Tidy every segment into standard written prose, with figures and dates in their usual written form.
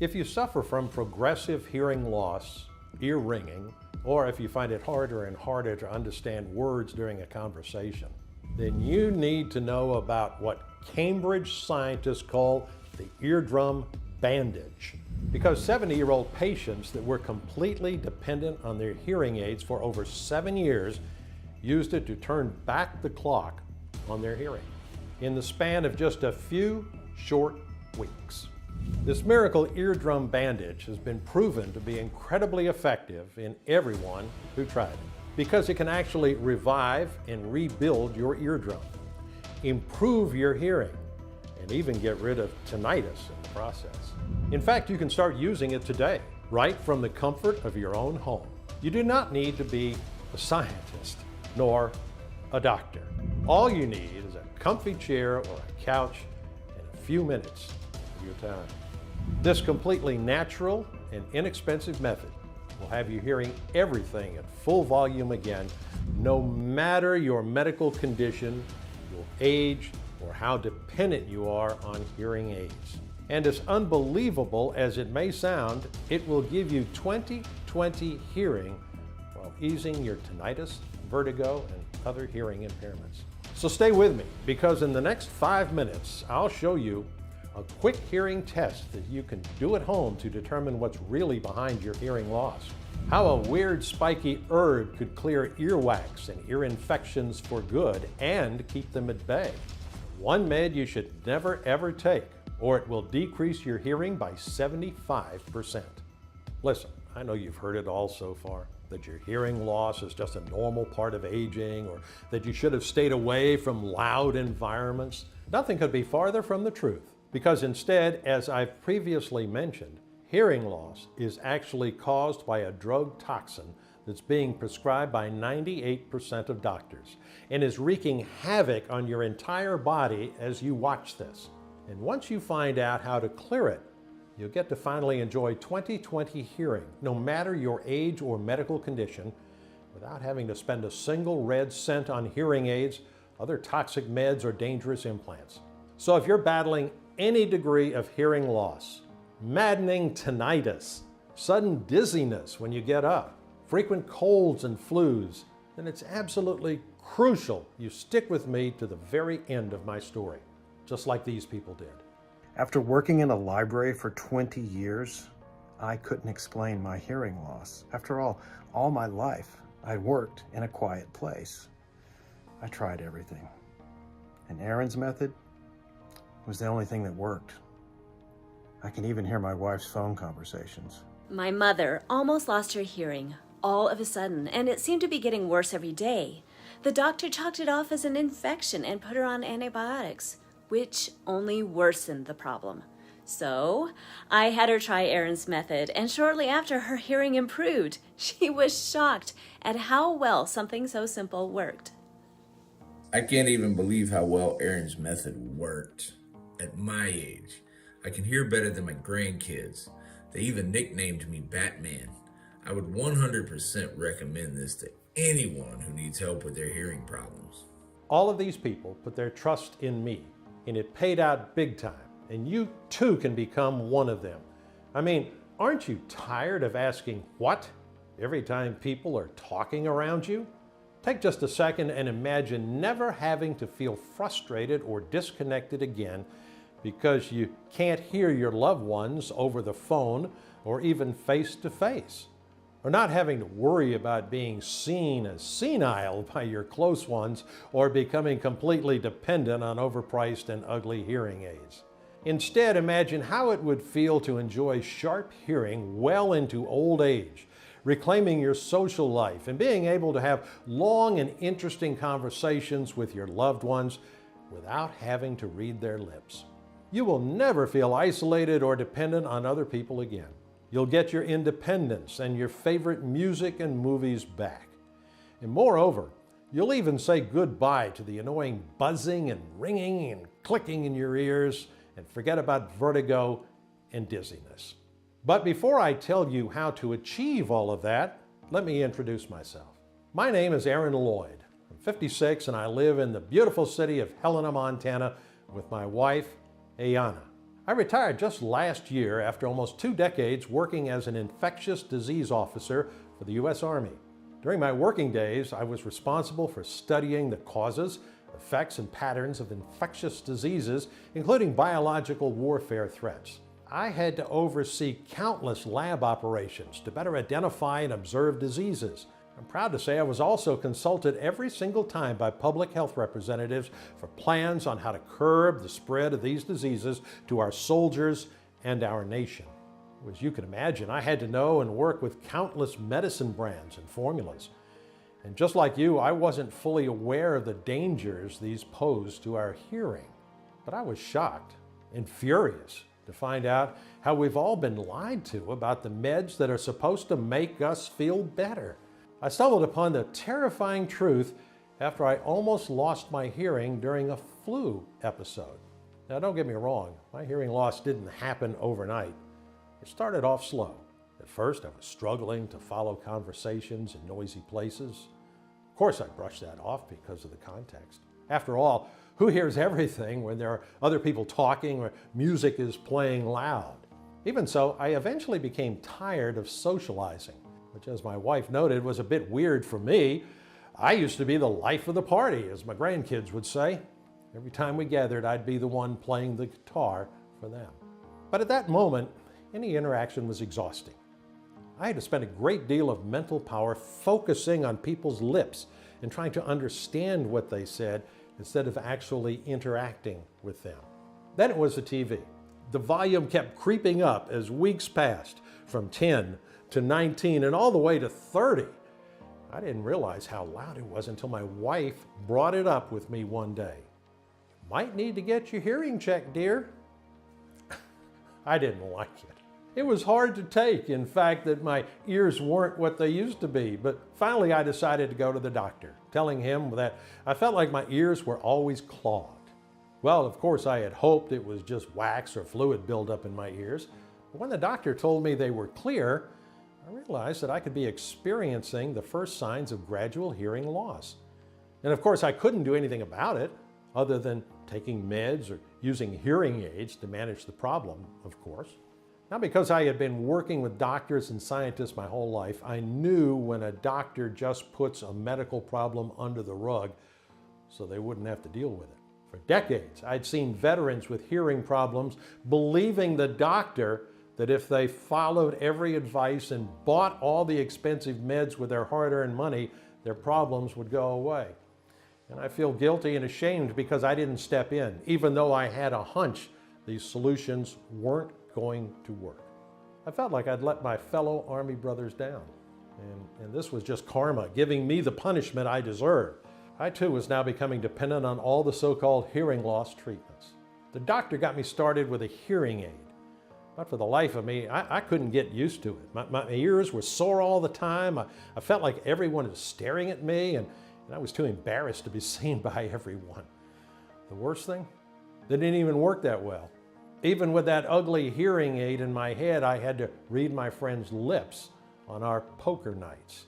If you suffer from progressive hearing loss, ear ringing, or if you find it harder and harder to understand words during a conversation, then you need to know about what Cambridge scientists call the eardrum bandage. Because 70-year-old patients that were completely dependent on their hearing aids for over 7 years used it to turn back the clock on their hearing in the span of just a few short weeks. This miracle eardrum bandage has been proven to be incredibly effective in everyone who tried it because it can actually revive and rebuild your eardrum, improve your hearing, and even get rid of tinnitus in the process. In fact, you can start using it today, right from the comfort of your own home. You do not need to be a scientist nor a doctor. All you need is a comfy chair or a couch and a few minutes of your time. This completely natural and inexpensive method will have you hearing everything at full volume again, no matter your medical condition, your age, or how dependent you are on hearing aids. And as unbelievable as it may sound, it will give you 20/20 hearing while easing your tinnitus, vertigo, and other hearing impairments. So stay with me, because in the next 5 minutes, I'll show you a quick hearing test that you can do at home to determine what's really behind your hearing loss. How a weird spiky herb could clear earwax and ear infections for good and keep them at bay. One med you should never ever take, or it will decrease your hearing by 75%. Listen, I know you've heard it all so far, that your hearing loss is just a normal part of aging, or that you should have stayed away from loud environments. Nothing could be farther from the truth, because instead, as I've previously mentioned, hearing loss is actually caused by a drug toxin that's being prescribed by 98% of doctors and is wreaking havoc on your entire body as you watch this. And once you find out how to clear it, you'll get to finally enjoy 20/20 hearing, no matter your age or medical condition, without having to spend a single red cent on hearing aids, other toxic meds, or dangerous implants. So if you're battling any degree of hearing loss, maddening tinnitus, sudden dizziness when you get up, frequent colds and flus, then it's absolutely crucial you stick with me to the very end of my story, just like these people did. After working in a library for 20 years, I couldn't explain my hearing loss. After all my life, I worked in a quiet place. I tried everything. And Aaron's method was the only thing that worked. I can even hear my wife's phone conversations. My mother almost lost her hearing all of a sudden, and it seemed to be getting worse every day. The doctor chalked it off as an infection and put her on antibiotics, which only worsened the problem. So I had her try Aaron's method, and shortly after, her hearing improved. She was shocked at how well something so simple worked. I can't even believe how well Aaron's method worked. At my age, I can hear better than my grandkids. They even nicknamed me Batman. I would 100% recommend this to anyone who needs help with their hearing problems. All of these people put their trust in me, and it paid out big time. And you too can become one of them. I mean, aren't you tired of asking what every time people are talking around you? Take just a second and imagine never having to feel frustrated or disconnected again because you can't hear your loved ones over the phone or even face to face, or not having to worry about being seen as senile by your close ones or becoming completely dependent on overpriced and ugly hearing aids. Instead, imagine how it would feel to enjoy sharp hearing well into old age, reclaiming your social life and being able to have long and interesting conversations with your loved ones without having to read their lips. You will never feel isolated or dependent on other people again. You'll get your independence and your favorite music and movies back. And moreover, you'll even say goodbye to the annoying buzzing and ringing and clicking in your ears and forget about vertigo and dizziness. But before I tell you how to achieve all of that, let me introduce myself. My name is Aaron Lloyd. I'm 56 and I live in the beautiful city of Helena, Montana with my wife, Ayana. I retired just last year after almost 2 decades working as an infectious disease officer for the U.S. Army. During my working days, I was responsible for studying the causes, effects, and patterns of infectious diseases, including biological warfare threats. I had to oversee countless lab operations to better identify and observe diseases. I'm proud to say I was also consulted every single time by public health representatives for plans on how to curb the spread of these diseases to our soldiers and our nation. As you can imagine, I had to know and work with countless medicine brands and formulas. And just like you, I wasn't fully aware of the dangers these pose to our hearing. But I was shocked and furious to find out how we've all been lied to about the meds that are supposed to make us feel better. I stumbled upon the terrifying truth after I almost lost my hearing during a flu episode. Now, don't get me wrong, my hearing loss didn't happen overnight. It started off slow. At first, I was struggling to follow conversations in noisy places. Of course, I brushed that off because of the context. After all, who hears everything when there are other people talking or music is playing loud? Even so, I eventually became tired of socializing, which, as my wife noted, was a bit weird for me. I used to be the life of the party, as my grandkids would say. Every time we gathered, I'd be the one playing the guitar for them. But at that moment, any interaction was exhausting. I had to spend a great deal of mental power focusing on people's lips and trying to understand what they said instead of actually interacting with them. Then it was the TV. The volume kept creeping up as weeks passed, from 10 to 19 and all the way to 30. I didn't realize how loud it was until my wife brought it up with me one day. "You might need to get your hearing checked, dear." I didn't like it. It was hard to take, in fact, that my ears weren't what they used to be, but finally I decided to go to the doctor, telling him that I felt like my ears were always clogged. Well, of course, I had hoped it was just wax or fluid buildup in my ears, but when the doctor told me they were clear, I realized that I could be experiencing the first signs of gradual hearing loss. And of course, I couldn't do anything about it, other than taking meds or using hearing aids to manage the problem, of course. Now, because I had been working with doctors and scientists my whole life, I knew when a doctor just puts a medical problem under the rug so they wouldn't have to deal with it. For decades, I'd seen veterans with hearing problems believing the doctor that if they followed every advice and bought all the expensive meds with their hard-earned money, their problems would go away. And I feel guilty and ashamed because I didn't step in, even though I had a hunch these solutions weren't going to work. I felt like I'd let my fellow Army brothers down. And this was just karma, giving me the punishment I deserved. I too was now becoming dependent on all the so-called hearing loss treatments. The doctor got me started with a hearing aid. But for the life of me, I couldn't get used to it. My ears were sore all the time. I felt like everyone was staring at me, and I was too embarrassed to be seen by everyone. The worst thing? They didn't even work that well. Even with that ugly hearing aid in my head, I had to read my friends' lips on our poker nights.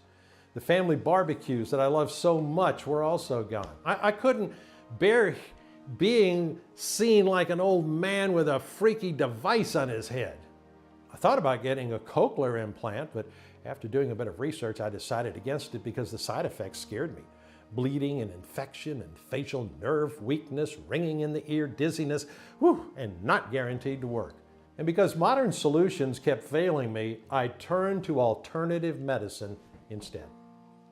The family barbecues that I loved so much were also gone. I couldn't bear being seen like an old man with a freaky device on his head. I thought about getting a cochlear implant, but after doing a bit of research, I decided against it because the side effects scared me. Bleeding and infection and facial nerve weakness, ringing in the ear, dizziness, and not guaranteed to work. And because modern solutions kept failing me, I turned to alternative medicine instead.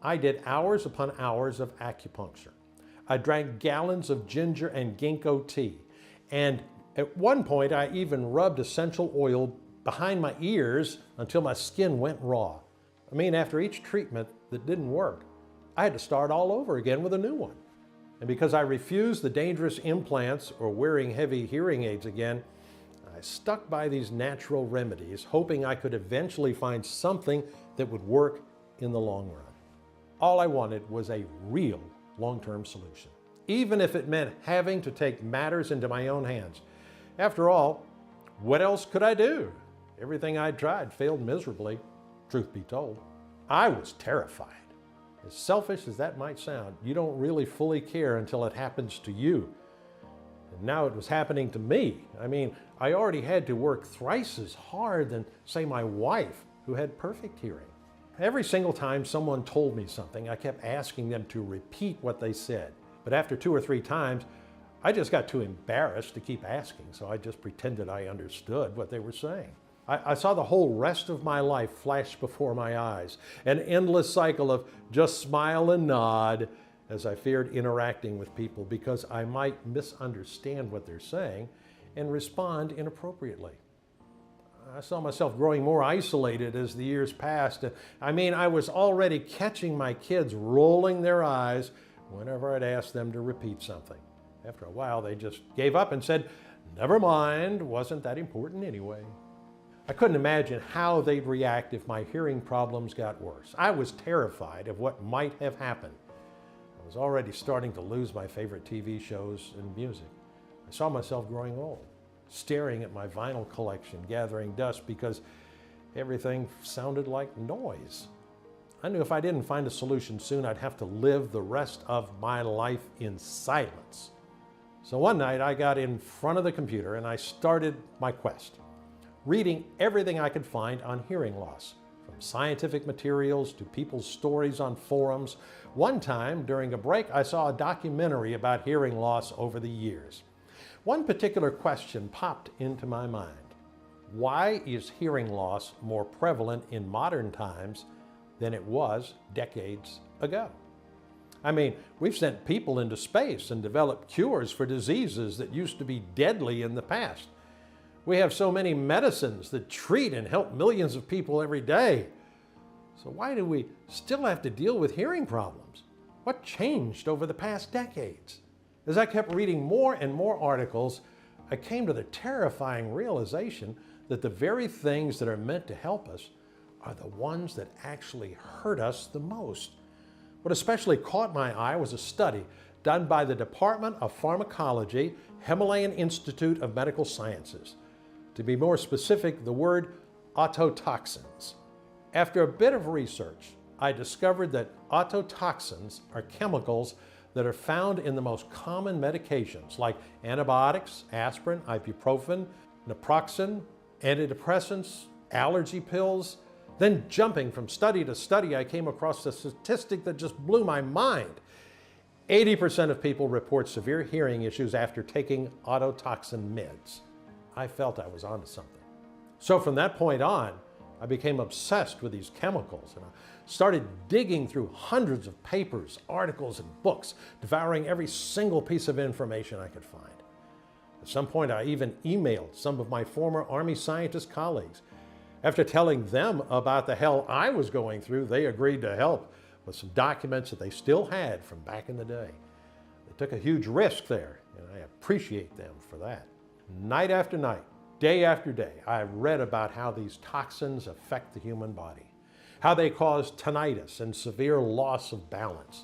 I did hours upon hours of acupuncture. I drank gallons of ginger and ginkgo tea. And at one point, I even rubbed essential oil behind my ears until my skin went raw. I mean, after each treatment that didn't work, I had to start all over again with a new one. And because I refused the dangerous implants or wearing heavy hearing aids again, I stuck by these natural remedies, hoping I could eventually find something that would work in the long run. All I wanted was a real long-term solution, even if it meant having to take matters into my own hands. After all, what else could I do? Everything I'd tried failed miserably, truth be told. I was terrified. As selfish as that might sound, you don't really fully care until it happens to you. And now it was happening to me. I mean, I already had to work thrice as hard than, say, my wife, who had perfect hearing. Every single time someone told me something, I kept asking them to repeat what they said. But after 2 or 3 times, I just got too embarrassed to keep asking, so I just pretended I understood what they were saying. I saw the whole rest of my life flash before my eyes, an endless cycle of just smile and nod as I feared interacting with people because I might misunderstand what they're saying and respond inappropriately. I saw myself growing more isolated as the years passed. I mean, I was already catching my kids rolling their eyes whenever I'd ask them to repeat something. After a while, they just gave up and said, "Never mind, wasn't that important anyway." I couldn't imagine how they'd react if my hearing problems got worse. I was terrified of what might have happened. I was already starting to lose my favorite TV shows and music. I saw myself growing old, staring at my vinyl collection, gathering dust because everything sounded like noise. I knew if I didn't find a solution soon, I'd have to live the rest of my life in silence. So one night I got in front of the computer and I started my quest, reading everything I could find on hearing loss, from scientific materials to people's stories on forums. One time during a break, I saw a documentary about hearing loss over the years. One particular question popped into my mind. Why is hearing loss more prevalent in modern times than it was decades ago? I mean, we've sent people into space and developed cures for diseases that used to be deadly in the past. We have so many medicines that treat and help millions of people every day. So why do we still have to deal with hearing problems? What changed over the past decades? As I kept reading more and more articles, I came to the terrifying realization that the very things that are meant to help us are the ones that actually hurt us the most. What especially caught my eye was a study done by the Department of Pharmacology, Himalayan Institute of Medical Sciences. To be more specific, the word ototoxins. After a bit of research, I discovered that ototoxins are chemicals that are found in the most common medications like antibiotics, aspirin, ibuprofen, naproxen, antidepressants, allergy pills. Then jumping from study to study, I came across a statistic that just blew my mind. 80% of people report severe hearing issues after taking ototoxin meds. I felt I was onto something. So from that point on, I became obsessed with these chemicals and I started digging through hundreds of papers, articles, and books, devouring every single piece of information I could find. At some point, I even emailed some of my former Army scientist colleagues. After telling them about the hell I was going through, they agreed to help with some documents that they still had from back in the day. They took a huge risk there, and I appreciate them for that. Night after night, day after day, I read about how these toxins affect the human body, how they cause tinnitus and severe loss of balance.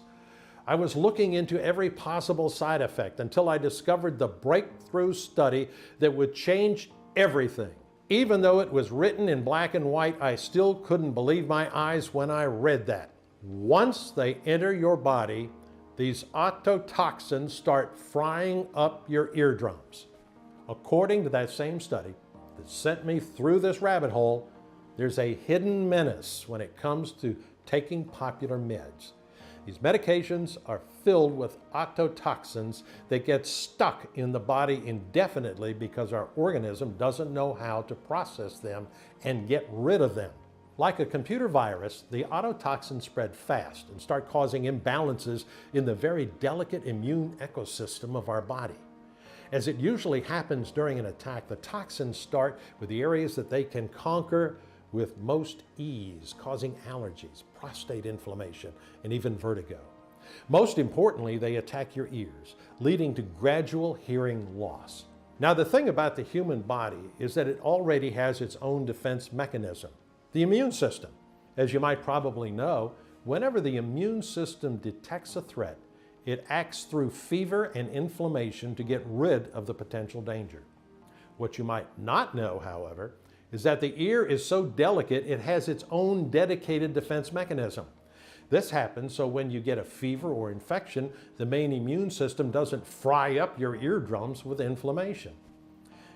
I was looking into every possible side effect until I discovered the breakthrough study that would change everything. Even though it was written in black and white, I still couldn't believe my eyes when I read that. Once they enter your body, these ototoxins start frying up your eardrums. According to that same study that sent me through this rabbit hole, there's a hidden menace when it comes to taking popular meds. These medications are filled with ototoxins that get stuck in the body indefinitely because our organism doesn't know how to process them and get rid of them. Like a computer virus, the ototoxins spread fast and start causing imbalances in the very delicate immune ecosystem of our body. As it usually happens during an attack, the toxins start with the areas that they can conquer with most ease, causing allergies, prostate inflammation, and even vertigo. Most importantly, they attack your ears, leading to gradual hearing loss. Now, the thing about the human body is that it already has its own defense mechanism, the immune system. As you might probably know, whenever the immune system detects a threat, it acts through fever and inflammation to get rid of the potential danger. What you might not know, however, is that the ear is so delicate it has its own dedicated defense mechanism. This happens so when you get a fever or infection, the main immune system doesn't fry up your eardrums with inflammation.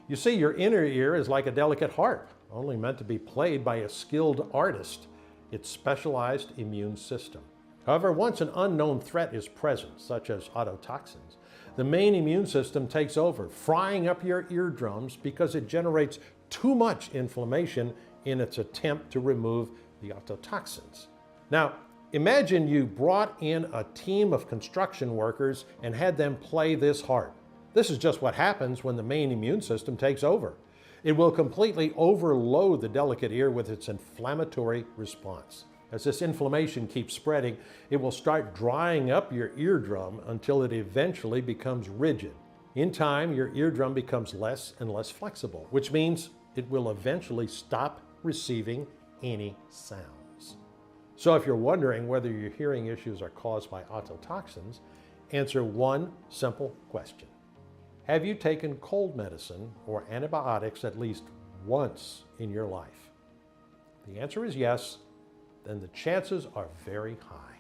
You see, your inner ear is like a delicate harp, only meant to be played by a skilled artist, its specialized immune system. However, once an unknown threat is present, such as autotoxins, the main immune system takes over, frying up your eardrums because it generates too much inflammation in its attempt to remove the autotoxins. Now, imagine you brought in a team of construction workers and had them play this harp. This is just what happens when the main immune system takes over. It will completely overload the delicate ear with its inflammatory response. As this inflammation keeps spreading, it will start drying up your eardrum until it eventually becomes rigid. In time, your eardrum becomes less and less flexible, which means it will eventually stop receiving any sounds. So if you're wondering whether your hearing issues are caused by autotoxins, answer one simple question. Have you taken cold medicine or antibiotics at least once in your life? If the answer is yes, then the chances are very high.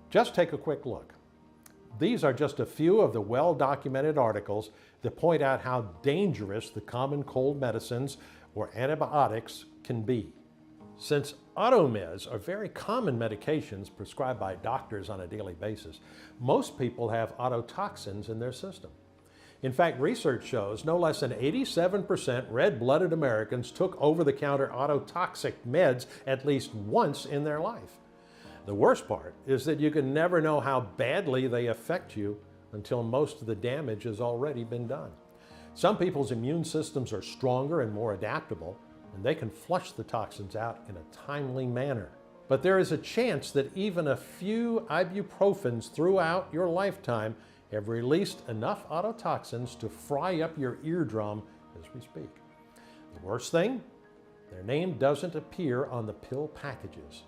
Just take a quick look. These are just a few of the well-documented articles that point out how dangerous the common cold medicines or antibiotics can be. Since automeds are very common medications prescribed by doctors on a daily basis, most people have autotoxins in their system. In fact, research shows no less than 87% red-blooded Americans took over-the-counter autotoxic meds at least once in their life. The worst part is that you can never know how badly they affect you until most of the damage has already been done. Some people's immune systems are stronger and more adaptable, and they can flush the toxins out in a timely manner. But there is a chance that even a few ibuprofens throughout your lifetime have released enough autotoxins to fry up your eardrum as we speak. The worst thing, their name doesn't appear on the pill packages.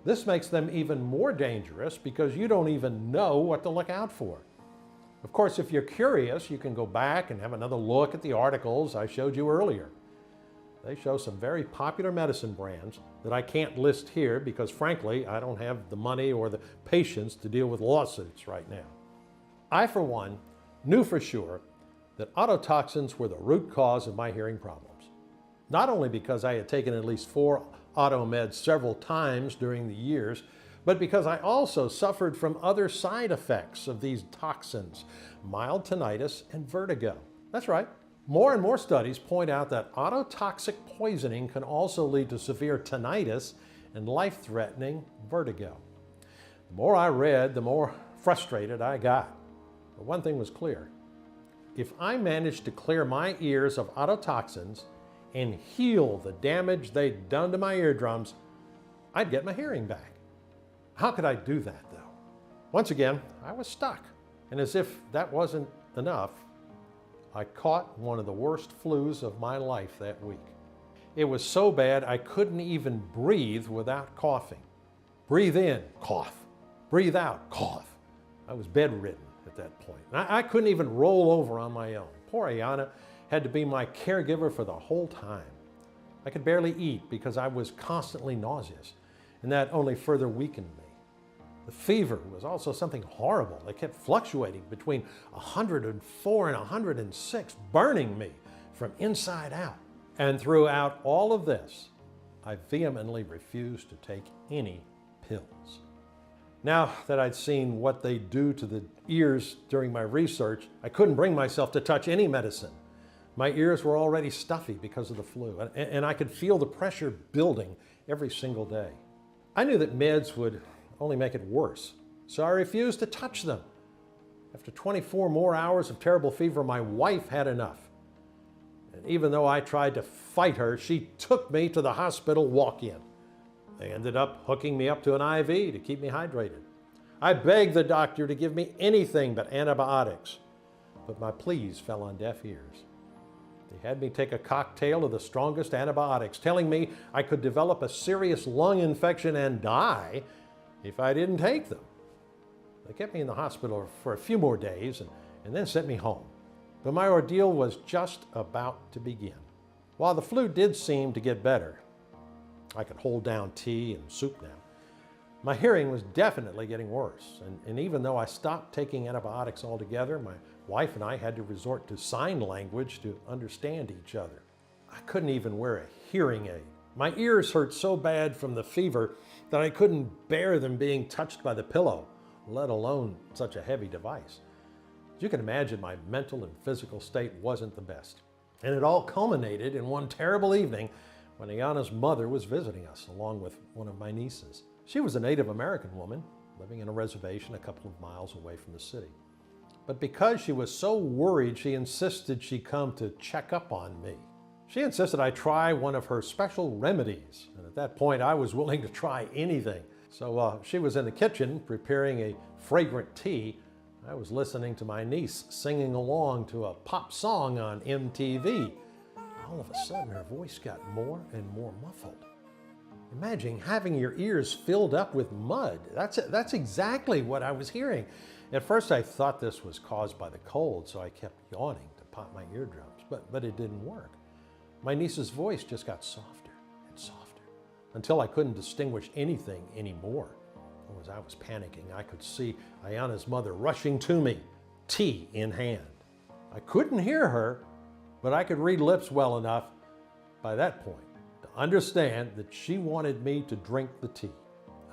This makes them even more dangerous because you don't even know what to look out for. Of course, if you're curious, you can go back and have another look at the articles I showed you earlier. They show some very popular medicine brands that I can't list here because frankly, I don't have the money or the patience to deal with lawsuits right now. I, for one, knew for sure that autotoxins were the root cause of my hearing problems. Not only because I had taken at least 4 automeds several times during the years, but because I also suffered from other side effects of these toxins, mild tinnitus and vertigo. That's right. More and more studies point out that autotoxic poisoning can also lead to severe tinnitus and life-threatening vertigo. The more I read, the more frustrated I got. But one thing was clear. If I managed to clear my ears of autotoxins and heal the damage they'd done to my eardrums, I'd get my hearing back. How could I do that, though? Once again, I was stuck. And as if that wasn't enough, I caught one of the worst flus of my life that week. It was so bad I couldn't even breathe without coughing. Breathe in, cough. Breathe out, cough. I was bedridden at that point. I couldn't even roll over on my own. Poor Ayana had to be my caregiver for the whole time. I could barely eat because I was constantly nauseous, and that only further weakened me. The fever was also something horrible. It kept fluctuating between 104 and 106, burning me from inside out. And throughout all of this, I vehemently refused to take any pills. Now that I'd seen what they do to the ears during my research, I couldn't bring myself to touch any medicine. My ears were already stuffy because of the flu, and I could feel the pressure building every single day. I knew that meds would only make it worse, so I refused to touch them. After 24 more hours of terrible fever, my wife had enough. And even though I tried to fight her, she took me to the hospital walk-in. They ended up hooking me up to an IV to keep me hydrated. I begged the doctor to give me anything but antibiotics, but my pleas fell on deaf ears. They had me take a cocktail of the strongest antibiotics, telling me I could develop a serious lung infection and die if I didn't take them. They kept me in the hospital for a few more days and then sent me home. But my ordeal was just about to begin. While the flu did seem to get better, I could hold down tea and soup now, My hearing was definitely getting worse, and even though I stopped taking antibiotics altogether, my wife and I had to resort to sign language to understand each other. I couldn't even wear a hearing aid. My ears hurt so bad from the fever that I couldn't bear them being touched by the pillow, let alone such a heavy device. As you can imagine, my mental and physical state wasn't the best. And it all culminated in one terrible evening when Ayana's mother was visiting us, along with one of my nieces. She was a Native American woman living in a reservation a couple of miles away from the city. But because she was so worried, she insisted she come to check up on me. She insisted I try one of her special remedies, and at that point I was willing to try anything. So she was in the kitchen preparing a fragrant tea. I was listening to my niece singing along to a pop song on MTV. All of a sudden her voice got more and more muffled. Imagine having your ears filled up with mud. That's exactly what I was hearing. At first I thought this was caused by the cold, so I kept yawning to pop my eardrums, but it didn't work. My niece's voice just got softer and softer until I couldn't distinguish anything anymore. As I was panicking, I could see Ayana's mother rushing to me, tea in hand. I couldn't hear her, but I could read lips well enough by that point to understand that she wanted me to drink the tea.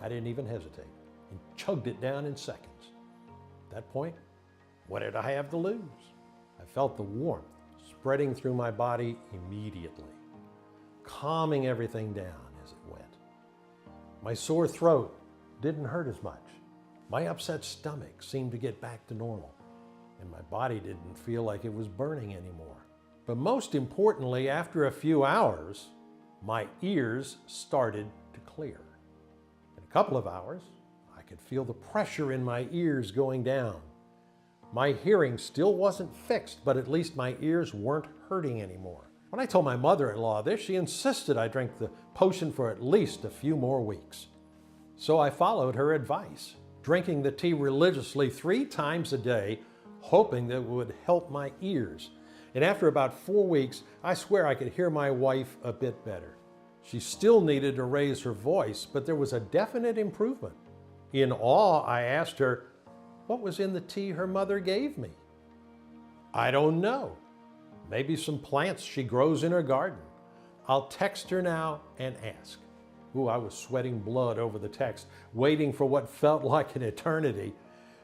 I didn't even hesitate and chugged it down in seconds. At that point, what did I have to lose? I felt the warmth spreading through my body immediately, calming everything down as it went. My sore throat didn't hurt as much. My upset stomach seemed to get back to normal, and my body didn't feel like it was burning anymore. But most importantly, after a few hours, my ears started to clear. In a couple of hours, I could feel the pressure in my ears going down. My hearing still wasn't fixed, but at least my ears weren't hurting anymore. When I told my mother-in-law this, she insisted I drink the potion for at least a few more weeks. So I followed her advice, drinking the tea religiously 3 times a day, hoping that it would help my ears. And after about 4 weeks, I swear I could hear my wife a bit better. She still needed to raise her voice, but there was a definite improvement. In awe, I asked her what was in the tea her mother gave me. I don't know. Maybe some plants she grows in her garden. I'll text her now and ask. Ooh, I was sweating blood over the text, waiting for what felt like an eternity,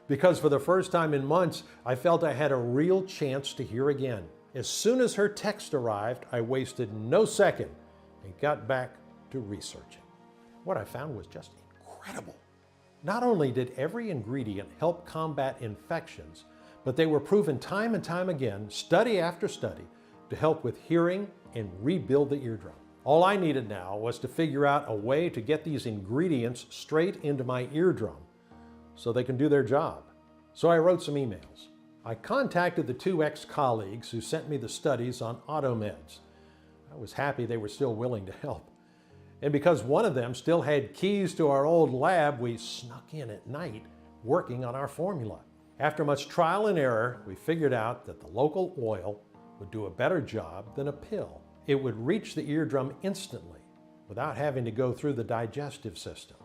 because for the first time in months, I felt I had a real chance to hear again. As soon as her text arrived, I wasted no second and got back to researching. What I found was just incredible. Not only did every ingredient help combat infections, but they were proven time and time again, study after study, to help with hearing and rebuild the eardrum. All I needed now was to figure out a way to get these ingredients straight into my eardrum so they can do their job. So I wrote some emails. I contacted the 2 ex-colleagues who sent me the studies on automeds. I was happy they were still willing to help. And because one of them still had keys to our old lab, we snuck in at night working on our formula. After much trial and error, we figured out that the local oil would do a better job than a pill. It would reach the eardrum instantly without having to go through the digestive system.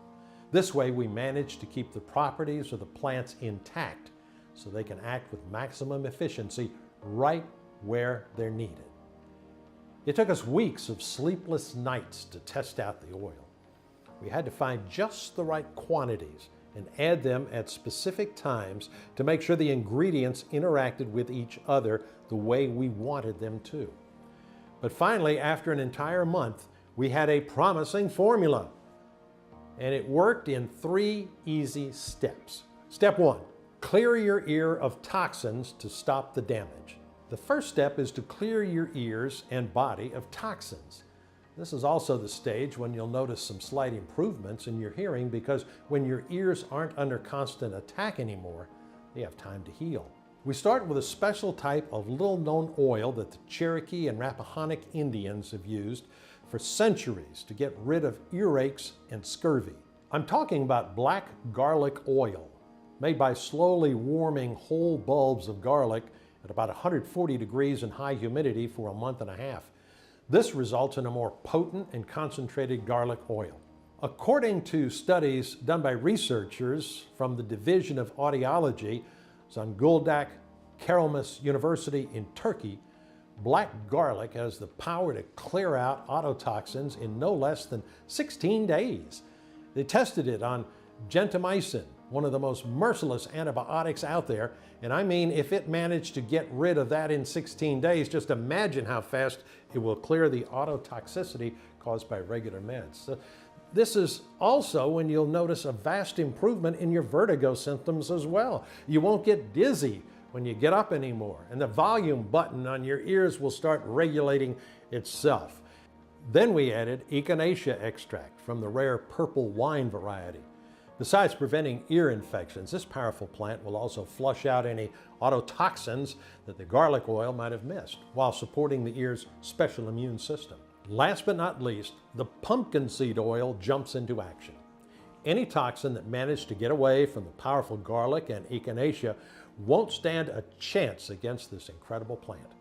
This way, we managed to keep the properties of the plants intact so they can act with maximum efficiency right where they're needed. It took us weeks of sleepless nights to test out the oil. We had to find just the right quantities and add them at specific times to make sure the ingredients interacted with each other the way we wanted them to. But finally, after an entire month, we had a promising formula. And it worked in 3 easy steps. Step 1, clear your ear of toxins to stop the damage. The first step is to clear your ears and body of toxins. This is also the stage when you'll notice some slight improvements in your hearing, because when your ears aren't under constant attack anymore, they have time to heal. We start with a special type of little-known oil that the Cherokee and Rappahannock Indians have used for centuries to get rid of earaches and scurvy. I'm talking about black garlic oil, made by slowly warming whole bulbs of garlic at about 140 degrees and high humidity for a month and a half. This results in a more potent and concentrated garlic oil. According to studies done by researchers from the Division of Audiology, Zonguldak Karamas University in Turkey, black garlic has the power to clear out ototoxins in no less than 16 days. They tested it on gentamicin, one of the most merciless antibiotics out there, and I mean if it managed to get rid of that in 16 days, just imagine how fast it will clear the ototoxicity caused by regular meds. So this is also when you'll notice a vast improvement in your vertigo symptoms as well. You won't get dizzy when you get up anymore, and the volume button on your ears will start regulating itself. Then we added echinacea extract from the rare purple wine variety. Besides preventing ear infections, this powerful plant will also flush out any ototoxins that the garlic oil might have missed, while supporting the ear's special immune system. Last but not least, the pumpkin seed oil jumps into action. Any toxin that managed to get away from the powerful garlic and echinacea won't stand a chance against this incredible plant.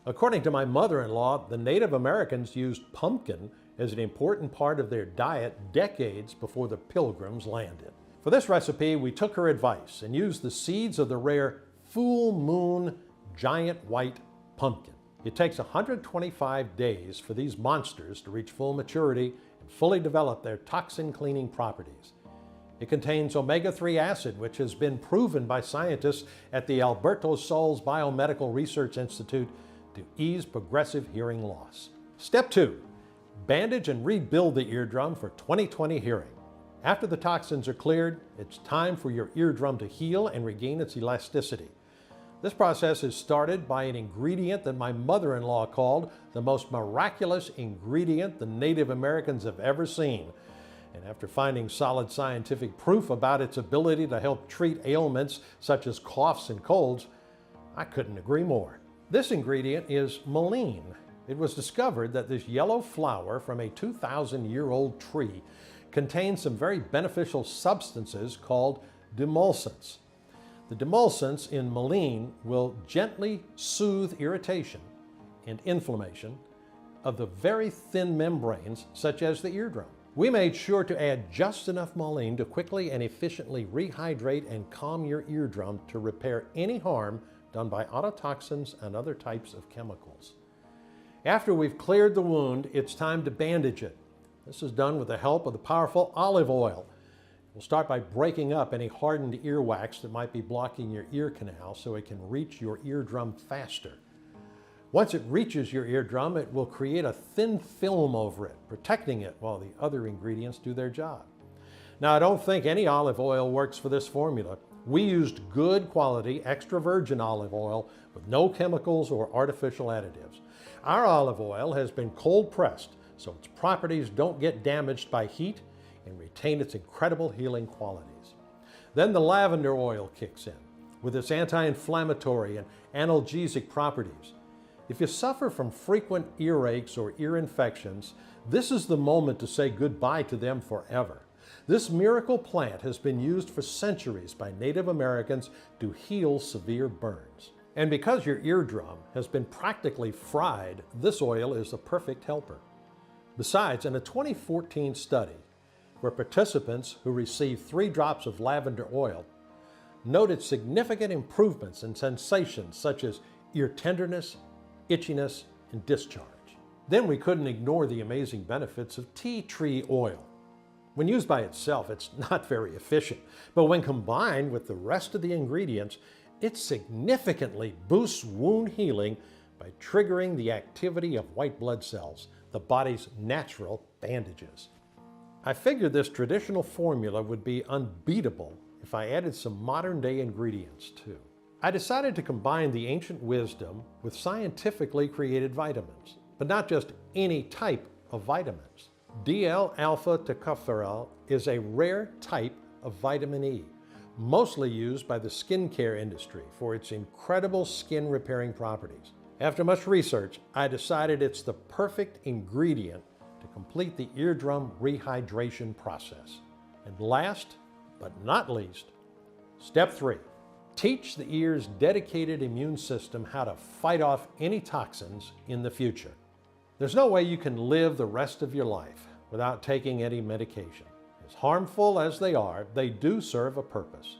According to my mother-in-law, the Native Americans used pumpkin as an important part of their diet decades before the Pilgrims landed. For this recipe, we took her advice and used the seeds of the rare full moon giant white pumpkin. It takes 125 days for these monsters to reach full maturity and fully develop their toxin-cleaning properties. It contains omega-3 acid, which has been proven by scientists at the Alberto Sols Biomedical Research Institute to ease progressive hearing loss. Step 2. Bandage and rebuild the eardrum for 20/20 hearing. After the toxins are cleared, it's time for your eardrum to heal and regain its elasticity. This process is started by an ingredient that my mother-in-law called the most miraculous ingredient the Native Americans have ever seen. And after finding solid scientific proof about its ability to help treat ailments such as coughs and colds, I couldn't agree more. This ingredient is mullein. It was discovered that this yellow flower from a 2,000-year-old tree contains some very beneficial substances called demulcents. The demulcents in mullein will gently soothe irritation and inflammation of the very thin membranes such as the eardrum. We made sure to add just enough mullein to quickly and efficiently rehydrate and calm your eardrum to repair any harm done by ototoxins and other types of chemicals. After we've cleared the wound, it's time to bandage it. This is done with the help of the powerful olive oil. We'll start by breaking up any hardened earwax that might be blocking your ear canal so it can reach your eardrum faster. Once it reaches your eardrum, it will create a thin film over it, protecting it while the other ingredients do their job. Now, I don't think any olive oil works for this formula. We used good quality extra virgin olive oil with no chemicals or artificial additives. Our olive oil has been cold pressed, so its properties don't get damaged by heat and retain its incredible healing qualities. Then the lavender oil kicks in with its anti-inflammatory and analgesic properties. If you suffer from frequent earaches or ear infections, this is the moment to say goodbye to them forever. This miracle plant has been used for centuries by Native Americans to heal severe burns. And because your eardrum has been practically fried, this oil is the perfect helper. Besides, in a 2014 study where participants who received 3 drops of lavender oil noted significant improvements in sensations such as ear tenderness, itchiness, and discharge. Then we couldn't ignore the amazing benefits of tea tree oil. When used by itself, it's not very efficient, but when combined with the rest of the ingredients, it significantly boosts wound healing by triggering the activity of white blood cells, the body's natural bandages. I figured this traditional formula would be unbeatable if I added some modern-day ingredients too. I decided to combine the ancient wisdom with scientifically created vitamins, but not just any type of vitamins. DL-alpha tocopherol is a rare type of vitamin E, mostly used by the skincare industry for its incredible skin repairing properties. After much research, I decided it's the perfect ingredient to complete the eardrum rehydration process. And last but not least, step 3. Teach the ear's dedicated immune system how to fight off any toxins in the future. There's no way you can live the rest of your life without taking any medication. As harmful as they are, they do serve a purpose.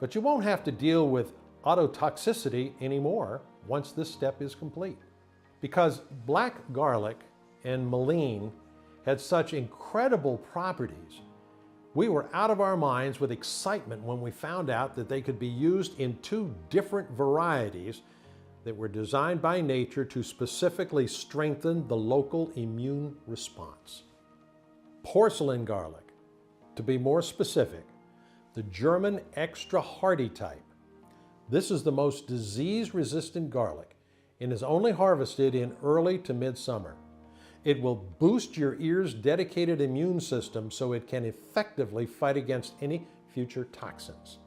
But you won't have to deal with ototoxicity anymore once this step is complete. Because black garlic and mullein had such incredible properties, we were out of our minds with excitement when we found out that they could be used in 2 different varieties that were designed by nature to specifically strengthen the local immune response. Porcelain garlic, to be more specific, the German extra hardy type. This is the most disease-resistant garlic and is only harvested in early to midsummer. It will boost your ear's dedicated immune system so it can effectively fight against any future toxins.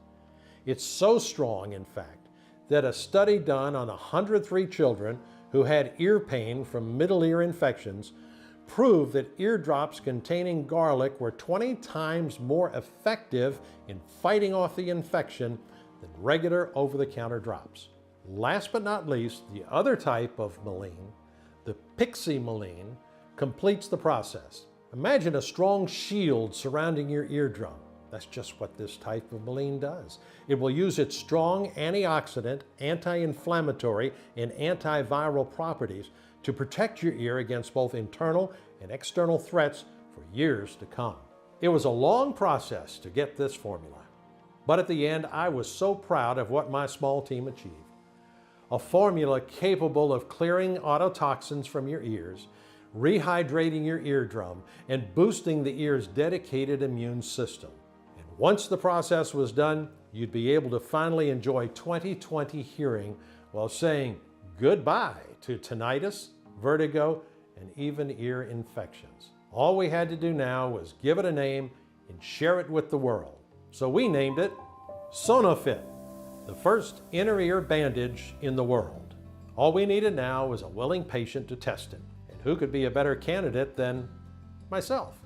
It's so strong, in fact, that a study done on 103 children who had ear pain from middle ear infections proved that ear drops containing garlic were 20 times more effective in fighting off the infection than regular over-the-counter drops. Last but not least, the other type of mullein, the pixie mullein, completes the process. Imagine a strong shield surrounding your eardrum. That's just what this type of mullein does. It will use its strong antioxidant, anti-inflammatory, and antiviral properties to protect your ear against both internal and external threats for years to come. It was a long process to get this formula, but at the end, I was so proud of what my small team achieved. A formula capable of clearing ototoxins from your ears, rehydrating your eardrum, and boosting the ear's dedicated immune system. And once the process was done, you'd be able to finally enjoy 20/20 hearing while saying goodbye to tinnitus, vertigo, and even ear infections. All we had to do now was give it a name and share it with the world. So we named it SonoFit, the first inner ear bandage in the world. All we needed now was a willing patient to test it. And who could be a better candidate than myself?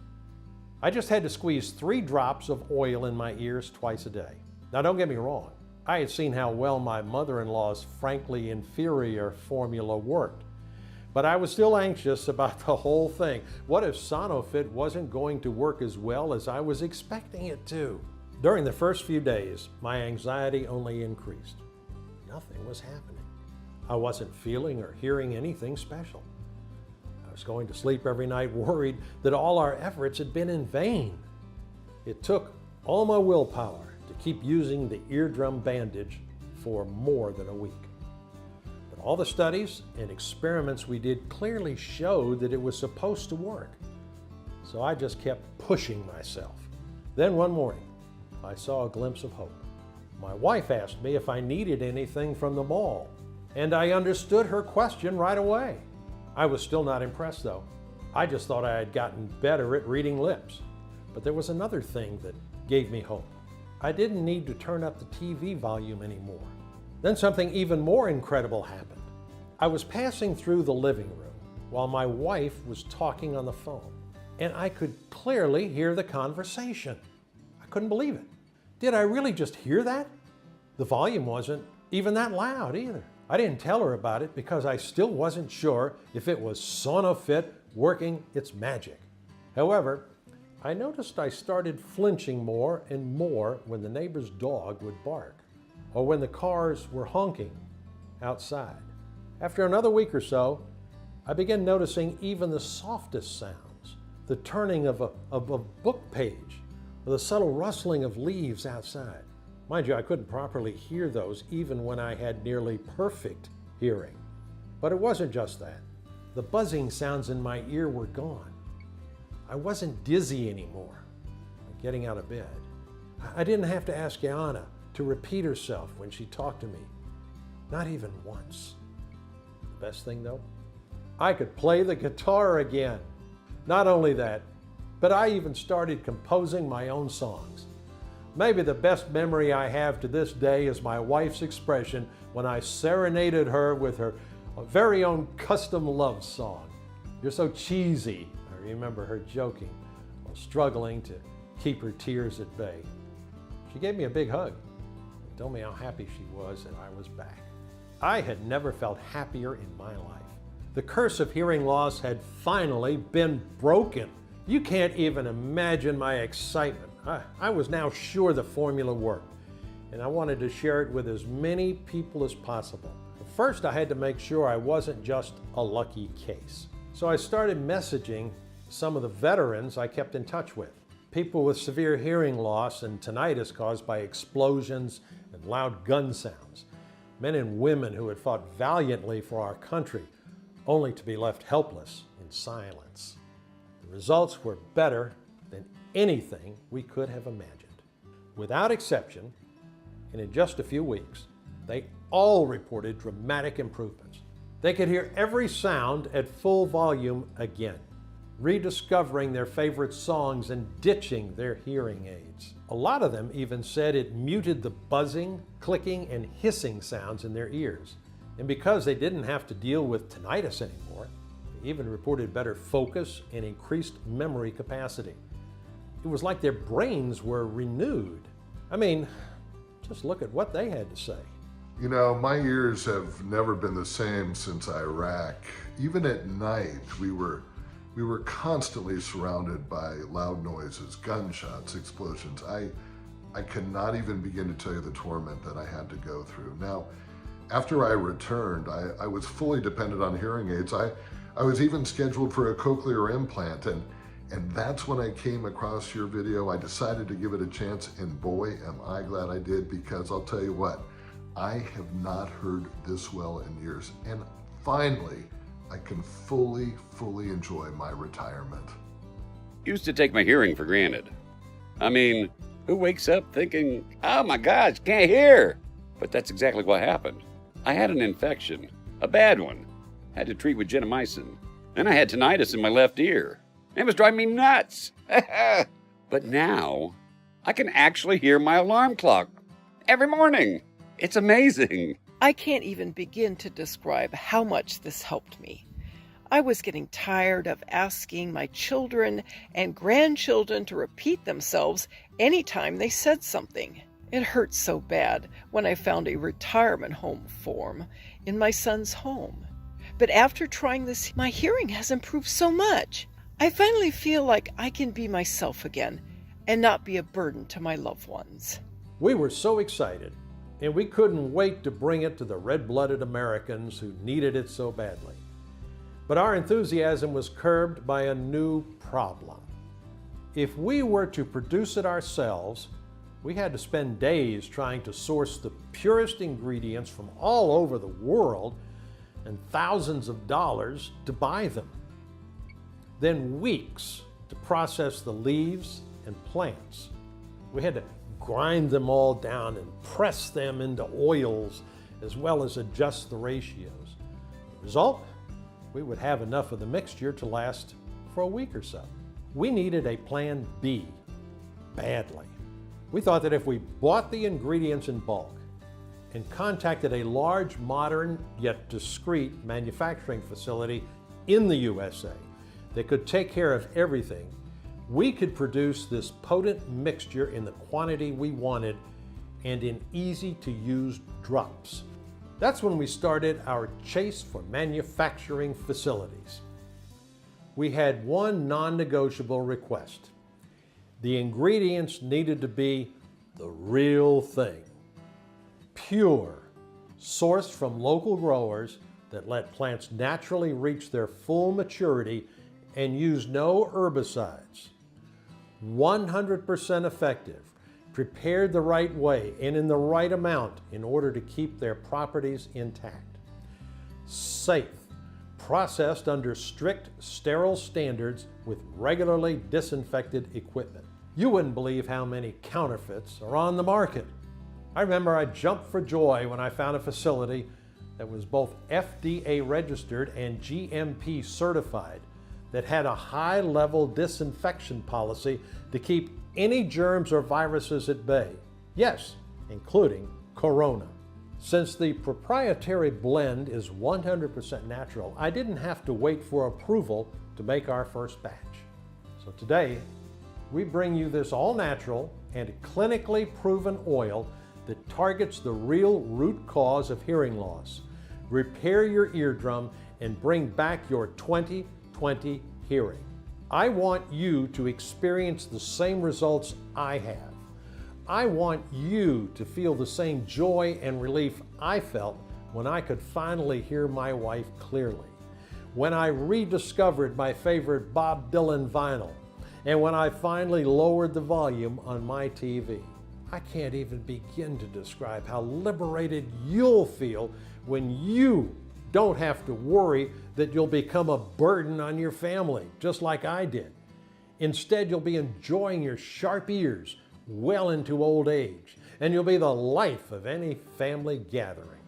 I just had to squeeze 3 drops of oil in my ears twice a day. Now don't get me wrong, I had seen how well my mother-in-law's frankly inferior formula worked. But I was still anxious about the whole thing. What if SonoFit wasn't going to work as well as I was expecting it to? During the first few days, my anxiety only increased. Nothing was happening. I wasn't feeling or hearing anything special. I was going to sleep every night worried that all our efforts had been in vain. It took all my willpower to keep using the eardrum bandage for more than a week. But all the studies and experiments we did clearly showed that it was supposed to work. So I just kept pushing myself. Then one morning, I saw a glimpse of hope. My wife asked me if I needed anything from the mall, and I understood her question right away. I was still not impressed though. I just thought I had gotten better at reading lips. But there was another thing that gave me hope. I didn't need to turn up the TV volume anymore. Then something even more incredible happened. I was passing through the living room while my wife was talking on the phone, and I could clearly hear the conversation. I couldn't believe it. Did I really just hear that? The volume wasn't even that loud either. I didn't tell her about it because I still wasn't sure if it was SonoFit working its magic. However, I noticed I started flinching more and more when the neighbor's dog would bark or when the cars were honking outside. After another week or so, I began noticing even the softest sounds, the turning of a book page, or the subtle rustling of leaves outside. Mind you, I couldn't properly hear those even when I had nearly perfect hearing. But it wasn't just that. The buzzing sounds in my ear were gone. I wasn't dizzy anymore getting out of bed. I didn't have to ask Yana to repeat herself when she talked to me. Not even once. The best thing though, I could play the guitar again. Not only that, but I even started composing my own songs. Maybe the best memory I have to this day is my wife's expression when I serenaded her with her very own custom love song. "You're so cheesy," I remember her joking while struggling to keep her tears at bay. She gave me a big hug and told me how happy she was that I was back. I had never felt happier in my life. The curse of hearing loss had finally been broken. You can't even imagine my excitement. I was now sure the formula worked, and I wanted to share it with as many people as possible. First, I had to make sure I wasn't just a lucky case. So I started messaging some of the veterans I kept in touch with. People with severe hearing loss and tinnitus caused by explosions and loud gun sounds. Men and women who had fought valiantly for our country, only to be left helpless in silence. The results were better than anything we could have imagined. Without exception, and in just a few weeks, they all reported dramatic improvements. They could hear every sound at full volume again, rediscovering their favorite songs and ditching their hearing aids. A lot of them even said it muted the buzzing, clicking, and hissing sounds in their ears. And because they didn't have to deal with tinnitus anymore, they even reported better focus and increased memory capacity. It was like their brains were renewed. I mean, just look at what they had to say. You know, my ears have never been the same since Iraq. Even at night, we were constantly surrounded by loud noises, gunshots, explosions. I cannot even begin to tell you the torment that I had to go through. Now, after I returned, I was fully dependent on hearing aids. I was even scheduled for a cochlear implant, and that's when I came across your video. I decided to give it a chance, and boy, am I glad I did, because I'll tell you what, I have not heard this well in years. And finally, I can fully enjoy my retirement. Used to take my hearing for granted. I mean, who wakes up thinking, oh my gosh, can't hear? But that's exactly what happened. I had an infection, a bad one. Had to treat with gentamicin. Then I had tinnitus in my left ear. It was driving me nuts. But now, I can actually hear my alarm clock every morning. It's amazing. I can't even begin to describe how much this helped me. I was getting tired of asking my children and grandchildren to repeat themselves anytime they said something. It hurt so bad when I found a retirement home form in my son's home. But after trying this, my hearing has improved so much. I finally feel like I can be myself again and not be a burden to my loved ones. We were so excited, and we couldn't wait to bring it to the red-blooded Americans who needed it so badly. But our enthusiasm was curbed by a new problem. If we were to produce it ourselves, we had to spend days trying to source the purest ingredients from all over the world and thousands of dollars to buy them. Then weeks to process the leaves and plants. We had to grind them all down and press them into oils, as well as adjust the ratios. The result? We would have enough of the mixture to last for a week or so. We needed a plan B badly. We thought that if we bought the ingredients in bulk and contacted a large, modern, yet discreet manufacturing facility in the USA that could take care of everything, we could produce this potent mixture in the quantity we wanted and in easy-to-use drops. That's when we started our chase for manufacturing facilities. We had one non-negotiable request. The ingredients needed to be the real thing. Pure, sourced from local growers that let plants naturally reach their full maturity and use no herbicides. 100% effective, prepared the right way and in the right amount in order to keep their properties intact. Safe, processed under strict sterile standards with regularly disinfected equipment. You wouldn't believe how many counterfeits are on the market. I remember I jumped for joy when I found a facility that was both FDA registered and GMP certified, that had a high-level disinfection policy to keep any germs or viruses at bay. Yes, including corona. Since the proprietary blend is 100% natural, I didn't have to wait for approval to make our first batch. So today, we bring you this all-natural and clinically proven oil that targets the real root cause of hearing loss, repair your eardrum, and bring back your 20/20 hearing. I want you to experience the same results I have. I want you to feel the same joy and relief I felt when I could finally hear my wife clearly, when I rediscovered my favorite Bob Dylan vinyl, and when I finally lowered the volume on my TV. I can't even begin to describe how liberated you'll feel when you don't have to worry that you'll become a burden on your family, just like I did. Instead, you'll be enjoying your sharp ears well into old age, and you'll be the life of any family gathering.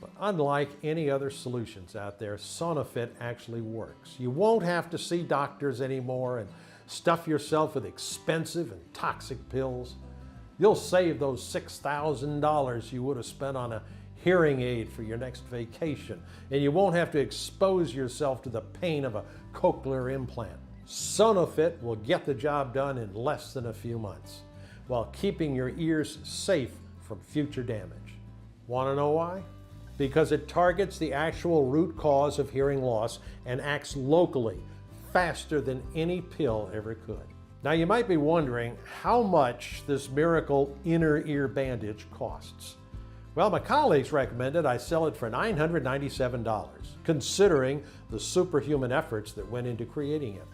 But unlike any other solutions out there, SonoFit actually works. You won't have to see doctors anymore and stuff yourself with expensive and toxic pills. You'll save those $6,000 you would have spent on a hearing aid for your next vacation, and you won't have to expose yourself to the pain of a cochlear implant. SonoFit will get the job done in less than a few months, while keeping your ears safe from future damage. Want to know why? Because it targets the actual root cause of hearing loss and acts locally, faster than any pill ever could. Now you might be wondering how much this miracle inner ear bandage costs. Well, my colleagues recommended I sell it for $997, considering the superhuman efforts that went into creating it.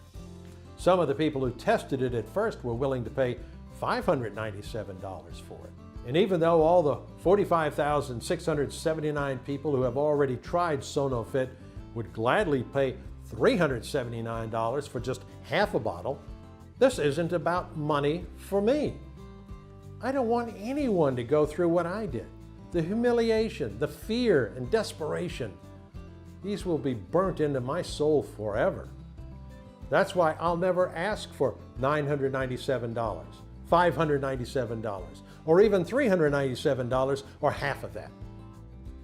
Some of the people who tested it at first were willing to pay $597 for it. And even though all the 45,679 people who have already tried SonoFit would gladly pay $379 for just half a bottle, this isn't about money for me. I don't want anyone to go through what I did. The humiliation, the fear, and desperation. These will be burnt into my soul forever. That's why I'll never ask for $997, $597, or even $397, or half of that.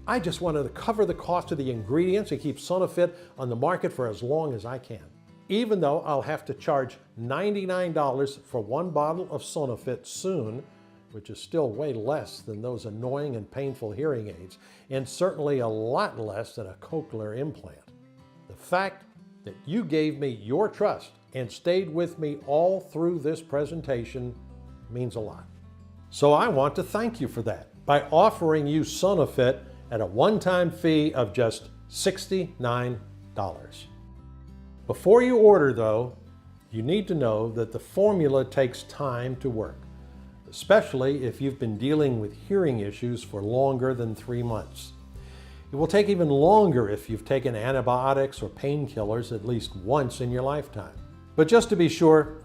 I just wanted to cover the cost of the ingredients and keep SonoFit on the market for as long as I can. Even though I'll have to charge $99 for one bottle of SonoFit soon, which is still way less than those annoying and painful hearing aids, and certainly a lot less than a cochlear implant. The fact that you gave me your trust and stayed with me all through this presentation means a lot. So I want to thank you for that by offering you SonoFit at a one-time fee of just $69. Before you order, though, you need to know that the formula takes time to work, especially if you've been dealing with hearing issues for longer than 3 months. It will take even longer if you've taken antibiotics or painkillers at least once in your lifetime. But just to be sure,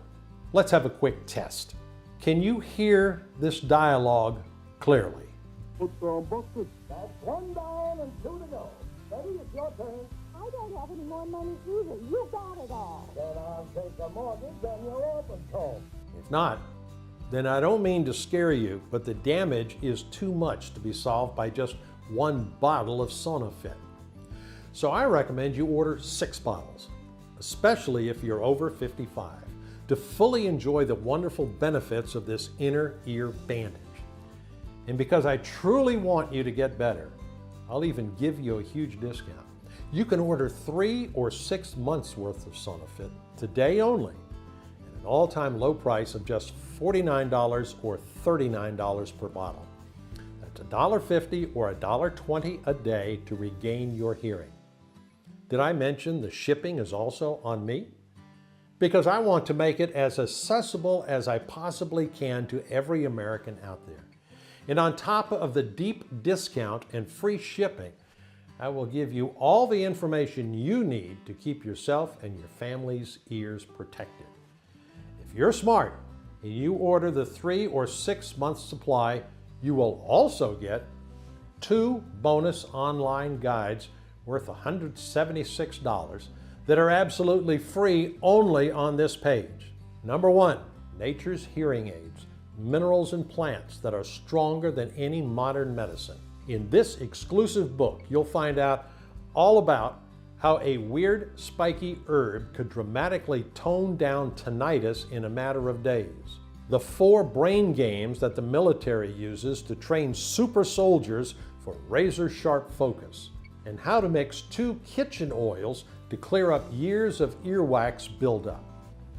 let's have a quick test. Can you hear this dialogue clearly? That's one down and two to go. Betty, it's your turn. I don't have any more money either. You got it all. Then I'll take a mortgage on your orphan home. If not, then I don't mean to scare you, but the damage is too much to be solved by just one bottle of SonoFit. So I recommend you order 6 bottles, especially if you're over 55, to fully enjoy the wonderful benefits of this inner ear bandage. And because I truly want you to get better, I'll even give you a huge discount. You can order 3 or 6 months worth of SonoFit today only at an all-time low price of just $49 or $39 per bottle. That's $1.50 or $1.20 a day to regain your hearing. Did I mention the shipping is also on me? Because I want to make it as accessible as I possibly can to every American out there. And on top of the deep discount and free shipping, I will give you all the information you need to keep yourself and your family's ears protected. If you're smart and you order the 3 or 6 month supply, you will also get 2 bonus online guides worth $176 that are absolutely free only on this page. Number 1, Nature's Hearing Aids, minerals and plants that are stronger than any modern medicine. In this exclusive book, you'll find out all about how a weird spiky herb could dramatically tone down tinnitus in a matter of days, the 4 brain games that the military uses to train super soldiers for razor-sharp focus, and how to mix 2 kitchen oils to clear up years of earwax buildup.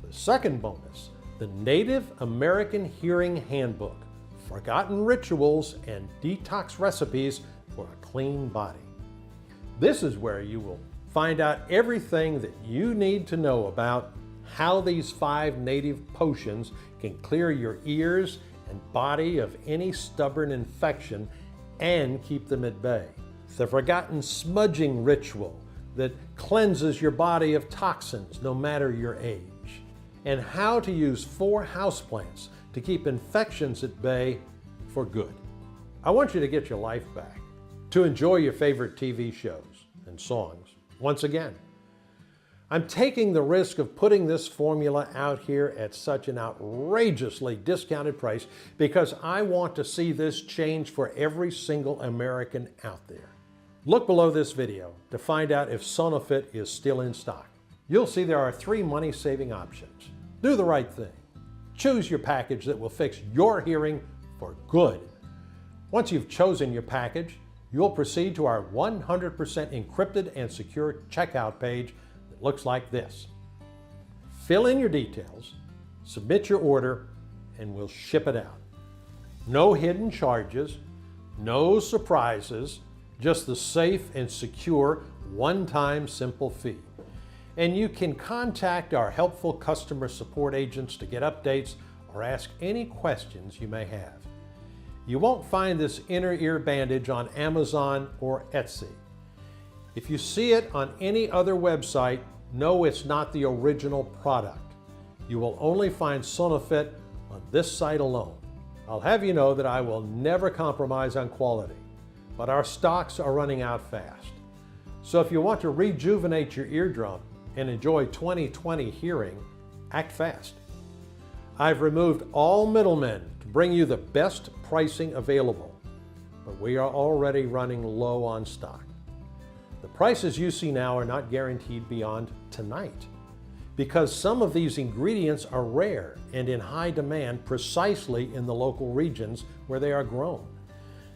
The second bonus, the Native American Hearing Handbook, Forgotten Rituals and Detox Recipes for a Clean Body. This is where you will find out everything that you need to know about how these 5 native potions can clear your ears and body of any stubborn infection and keep them at bay. The Forgotten Smudging Ritual that cleanses your body of toxins no matter your age. And how to use 4 houseplants to keep infections at bay for good. I want you to get your life back, to enjoy your favorite TV shows and songs once again. I'm taking the risk of putting this formula out here at such an outrageously discounted price because I want to see this change for every single American out there. Look below this video to find out if SonoFit is still in stock. You'll see there are 3 money-saving options. Do the right thing. Choose your package that will fix your hearing for good. Once you've chosen your package, you'll proceed to our 100% encrypted and secure checkout page that looks like this. Fill in your details, submit your order, and we'll ship it out. No hidden charges, no surprises, just the safe and secure one-time simple fee. And you can contact our helpful customer support agents to get updates or ask any questions you may have. You won't find this inner ear bandage on Amazon or Etsy. If you see it on any other website, know it's not the original product. You will only find SonoFit on this site alone. I'll have you know that I will never compromise on quality, but our stocks are running out fast. So if you want to rejuvenate your eardrum and enjoy 20/20 hearing, act fast. I've removed all middlemen to bring you the best pricing available, but we are already running low on stock. The prices you see now are not guaranteed beyond tonight, because some of these ingredients are rare and in high demand precisely in the local regions where they are grown.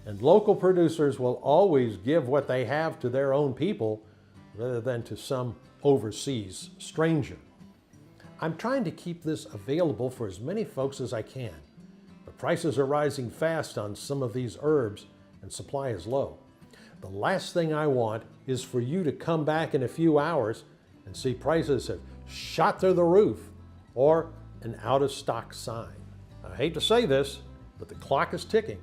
And local producers will always give what they have to their own people rather than to some overseas stranger. I'm trying to keep this available for as many folks as I can, but prices are rising fast on some of these herbs and supply is low. The last thing I want is for you to come back in a few hours and see prices have shot through the roof or an out of stock sign. I hate to say this, but the clock is ticking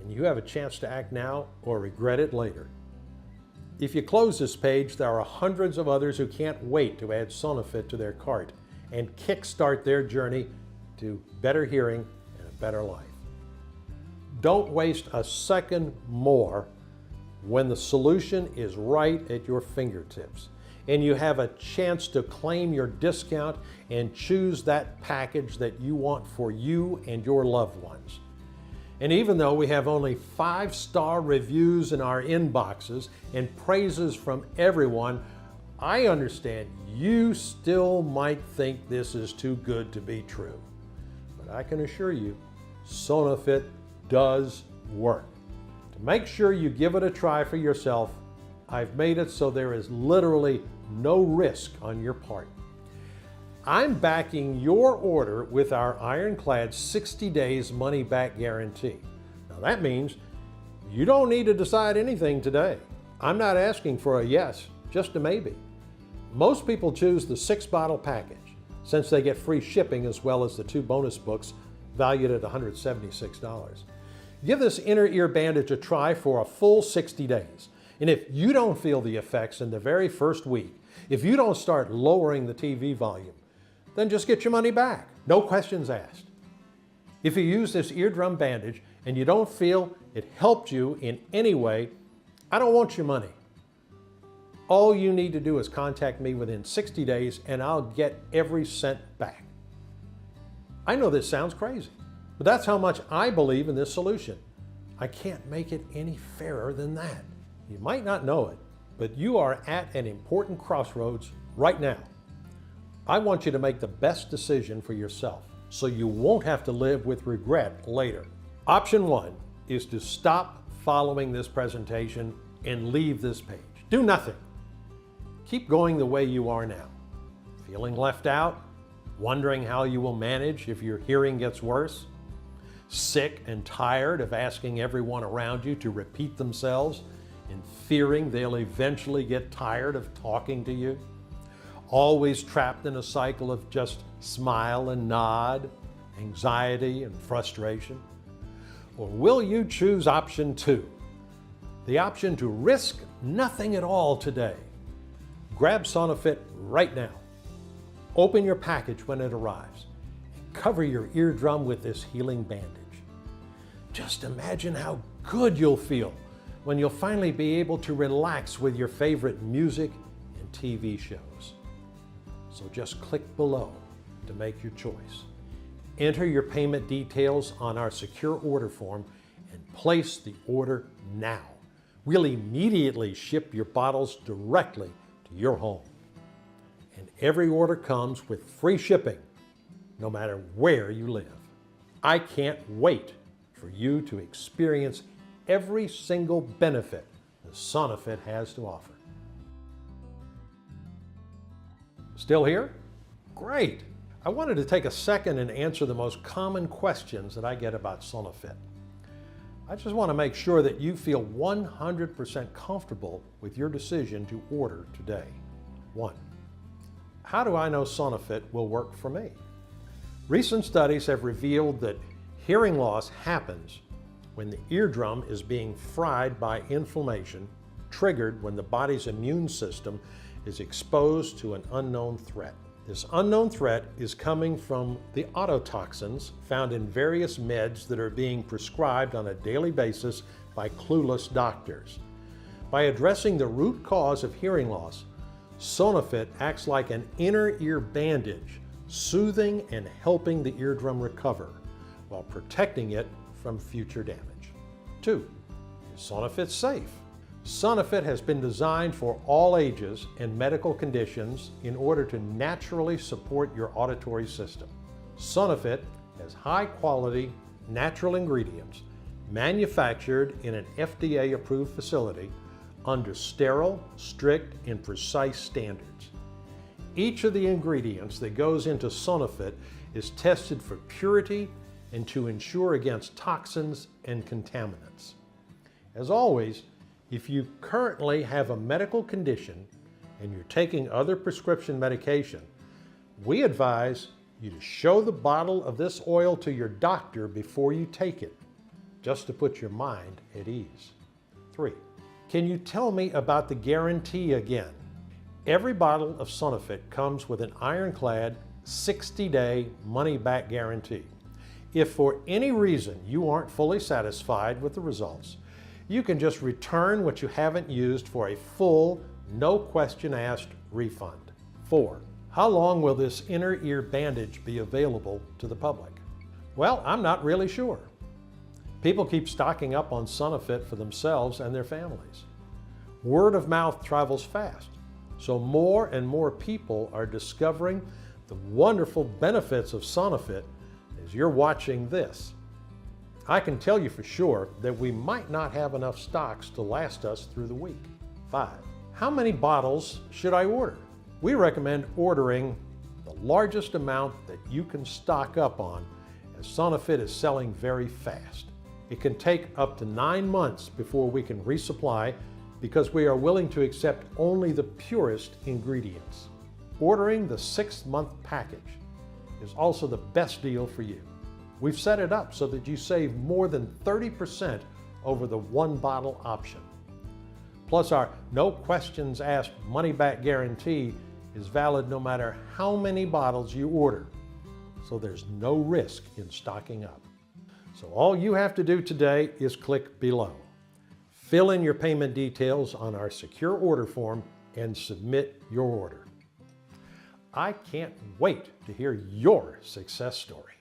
and you have a chance to act now or regret it later. If you close this page, there are hundreds of others who can't wait to add SonoFit to their cart and kickstart their journey to better hearing and a better life. Don't waste a second more when the solution is right at your fingertips and you have a chance to claim your discount and choose that package that you want for you and your loved ones. And even though we have only 5-star reviews in our inboxes and praises from everyone, I understand you still might think this is too good to be true. But I can assure you, SonoFit does work. To make sure you give it a try for yourself, I've made it so there is literally no risk on your part. I'm backing your order with our ironclad 60 days money back guarantee. Now that means you don't need to decide anything today. I'm not asking for a yes, just a maybe. Most people choose the 6-bottle package since they get free shipping as well as the 2 bonus books valued at $176. Give this inner ear bandage a try for a full 60 days. And if you don't feel the effects in the very first week, if you don't start lowering the TV volume, then just get your money back. No questions asked. If you use this eardrum bandage and you don't feel it helped you in any way, I don't want your money. All you need to do is contact me within 60 days and I'll get every cent back. I know this sounds crazy, but that's how much I believe in this solution. I can't make it any fairer than that. You might not know it, but you are at an important crossroads right now. I want you to make the best decision for yourself so you won't have to live with regret later. Option 1 is to stop following this presentation and leave this page. Do nothing. Keep going the way you are now. Feeling left out? Wondering how you will manage if your hearing gets worse? Sick and tired of asking everyone around you to repeat themselves and fearing they'll eventually get tired of talking to you? Always trapped in a cycle of just smile and nod, anxiety and frustration? Or will you choose option 2? The option to risk nothing at all today. Grab SonoFit right now. Open your package when it arrives and cover your eardrum with this healing bandage. Just imagine how good you'll feel when you'll finally be able to relax with your favorite music and TV shows. So just click below to make your choice. Enter your payment details on our secure order form and place the order now. We'll immediately ship your bottles directly to your home. And every order comes with free shipping, no matter where you live. I can't wait for you to experience every single benefit that SonoFit has to offer. Still here? Great! I wanted to take a second and answer the most common questions that I get about SonoFit. I just want to make sure that you feel 100% comfortable with your decision to order today. 1. How do I know SonoFit will work for me? Recent studies have revealed that hearing loss happens when the eardrum is being fried by inflammation, triggered when the body's immune system is exposed to an unknown threat. This unknown threat is coming from the ototoxins found in various meds that are being prescribed on a daily basis by clueless doctors. By addressing the root cause of hearing loss, SonoFit acts like an inner ear bandage, soothing and helping the eardrum recover while protecting it from future damage. 2. Is SonoFit safe? SonoFit has been designed for all ages and medical conditions in order to naturally support your auditory system. SonoFit has high-quality, natural ingredients manufactured in an FDA-approved facility under sterile, strict, and precise standards. Each of the ingredients that goes into SonoFit is tested for purity and to ensure against toxins and contaminants. As always, if you currently have a medical condition and you're taking other prescription medication, we advise you to show the bottle of this oil to your doctor before you take it, just to put your mind at ease. 3. Can you tell me about the guarantee again? Every bottle of SonoFit comes with an ironclad 60-day money-back guarantee. If for any reason you aren't fully satisfied with the results, you can just return what you haven't used for a full, no question asked refund. 4. How long will this inner ear bandage be available to the public? Well, I'm not really sure. People keep stocking up on SonoFit for themselves and their families. Word of mouth travels fast, so more and more people are discovering the wonderful benefits of SonoFit as you're watching this. I can tell you for sure that we might not have enough stocks to last us through the week. 5. How many bottles should I order? We recommend ordering the largest amount that you can stock up on, as SonoFit is selling very fast. It can take up to 9 months before we can resupply because we are willing to accept only the purest ingredients. Ordering the 6-month package is also the best deal for you. We've set it up so that you save more than 30% over the 1-bottle option. Plus, our no questions asked money-back guarantee is valid no matter how many bottles you order, so there's no risk in stocking up. So all you have to do today is click below. Fill in your payment details on our secure order form and submit your order. I can't wait to hear your success story.